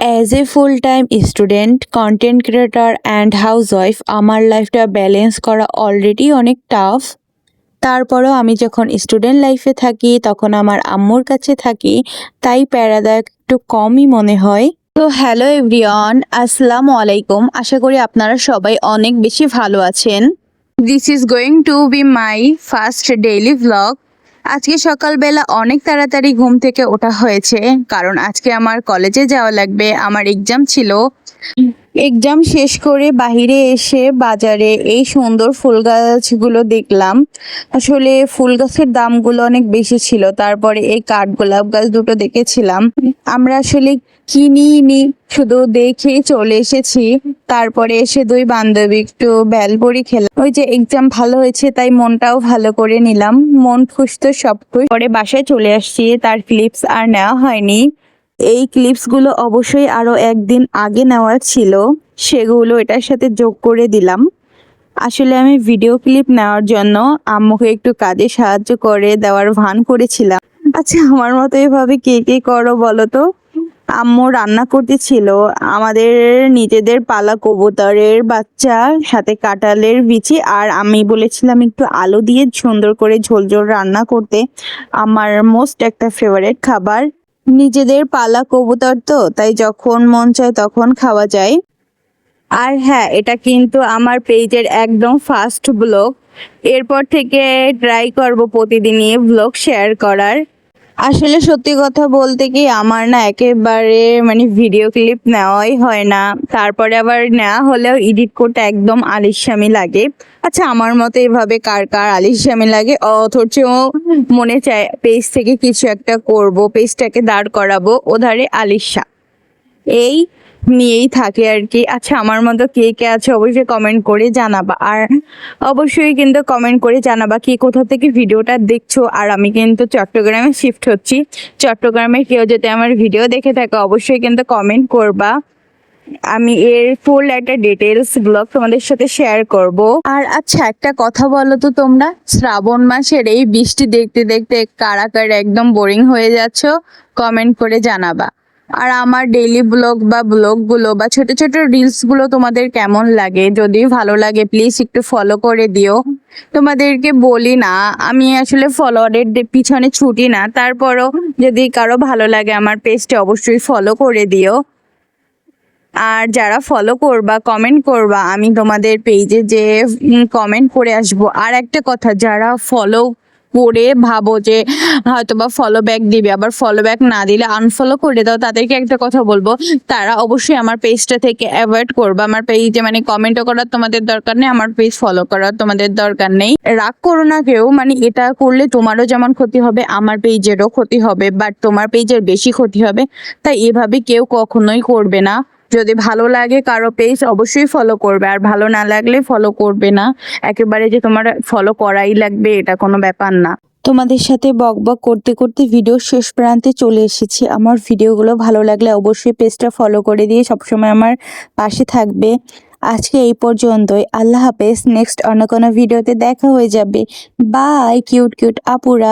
As a full time student, content creator and housewife আমার লাইফটা balance করা already অনেক টাফ। তারপরও আমি যখন স্টুডেন্ট লাইফে থাকি তখন আমার আম্মুর কাছে থাকি, তাই প্যারাদা একটু কমই মনে হয়। তো হ্যালো এভরিওয়ান, আসসালামু আলাইকুম। আশা করি আপনারা সবাই অনেক বেশি ভালো আছেন। This is going to B my first daily vlog. আজকে সকালবেলা অনেক তাড়াতাড়ি ঘুম থেকে ওঠা হয়েছে, কারণ আজকে আমার কলেজে যাওয়া লাগবে। আমার এক্সাম ছিল। এক্সাম শেষ করে বাহিরে এসে বাজারে এই সুন্দর ফুল গাছগুলো দেখলাম। আসলে ফুল গাছের দামগুলো অনেক বেশি ছিল। তারপরে এই কাঠগোলাপ গাছ দুটো দেখেছিলাম। আমরা আসলে কিনিনি, শুধু দেখেই চলে এসেছি। তারপরে এসে দুই বান্ধবী একটু বেলবড়ি খেলাম। ওই যে এক্সাম ভালো হয়েছে তাই মনটাও ভালো করে নিলাম। মন খুশ তো সব খুশ। পরে বাসায় চলে আসছি, তার ক্লিপস আর নেওয়া হয়নি। এই ক্লিপসগুলো অবশ্যই আরো একদিন আগে নেওয়া ছিল, সেগুলো এটার সাথে যোগ করে দিলাম। আসলে আমি ভিডিও ক্লিপ নেওয়ার জন্য আম্মুকে একটু কাজে সাহায্য করে দেওয়ার ভান করেছিলাম। আচ্ছা, আমার মতো এভাবে কে কে করো বলো তো? আম্মু রান্না করতেছিল আমাদের নিজেদের পালা কবুতরের বাচ্চা, সাথে কাঁঠালের বিচি, আর আমি বলেছিলাম একটু আলু দিয়ে সুন্দর করে ঝোল ঝোল রান্না করতে। আমার মোস্ট একটা ফেভারিট খাবার। নিজেদের পালা কবুতর তো, তাই যখন মন চায় তখন খাওয়া যায়। আর হ্যাঁ, এটা কিন্তু আমার পেজের একদম ফার্স্ট ব্লগ। এরপর থেকে ট্রাই করব প্রতিদিনই ব্লগ শেয়ার করার। আসলে সত্যি কথা বলতে কি, আমার না একেবারে ভিডিও ক্লিপ নেওয়াই হয় না। তারপরে আবার নেওয়া হলেও এডিট করতে একদম আলিস্যামি লাগে। আচ্ছা, আমার মতো এভাবে কার কার আলিস্যামি লাগে, অথচ মনে চায় পেজ থেকে কিছু একটা করব, পেজটাকে দাঁড় করাবো, ওধারে আলিস্যা এই নিয়েই থাকে আর কি। আচ্ছা, আমার মতো কে কে আছে অবশ্যই কমেন্ট করে জানাবা। আর অবশ্যই কিন্তু কমেন্ট করে জানাবা কি কোথা থেকে ভিডিওটা দেখছো। আর আমি কিন্তু চট্টগ্রামে শিফট হচ্ছি। চট্টগ্রামে কেউ যদি আমার ভিডিও দেখে থাকে অবশ্যই কিন্তু কমেন্ট করবা। আমি এর ফুল একটা ডিটেলস ব্লগ তোমাদের সাথে শেয়ার করব। আর আচ্ছা, একটা কথা বলো তো তোমরা, শ্রাবণ মাসের এই বৃষ্টি দেখতে দেখতে কারা কারা একদম বোরিং হয়ে যাচ্ছ? কমেন্ট করে জানাবা। আর আমার ডেইলি ব্লগগুলো বা ছোট ছোট রিলসগুলো তোমাদের কেমন লাগে? যদি ভালো লাগে প্লিজ একটু ফলো করে দিও। তোমাদেরকে বলি না, আমি আসলে ফলোয়ারের পিছনে ছুটি না। তারপরও যদি কারো ভালো লাগে আমার পেজটা অবশ্যই ফলো করে দিও। আর যারা ফলো করবা, কমেন্ট করবা, আমি তোমাদের পেজে যে কমেন্ট করে আসবো। আর একটা কথা, যারা ফলো করে ভাবো যে হয়তো বা ফলো ব্যাক দিবে, আবার ফলো ব্যাক না দিলে আনফলো করে দাও, তাদেরকে একটা কথা বলবো, তারা অবশ্যই আমার পেজটা থেকে অ্যাভয়েড করবা। আমার পেজে কমেন্টও করার তোমাদের দরকার নেই, আমার পেজ ফলো করার তোমাদের দরকার নেই। রাগ করো না কেউ, এটা করলে তোমারও যেমন ক্ষতি হবে আমার পেজেরও ক্ষতি হবে, বাট তোমার পেজের বেশি ক্ষতি হবে। তাই এভাবে কেউ কখনোই করবে না। যদি ভালো লাগে কারো পেজ অবশ্যই ফলো করবে, আর ভালো না লাগলে ফলো করবে না। একেবারে যে তোমার ফলো করাই লাগবে এটা কোনো ব্যাপার না। তোমাদের সাথে বকবক করতে করতে ভিডিও শেষ প্রান্তে চলে এসেছি। আমার ভিডিওগুলো ভালো লাগলে অবশ্যই পেজটা ফলো করে দিয়ে সবসময় আমার পাশে থাকবে। আজকে এই পর্যন্তই। আল্লাহ হাফেজ। নেক্সট অন্য কোনো ভিডিওতে দেখা হয়ে যাবে। বাই কিউট কিউট আপুরা।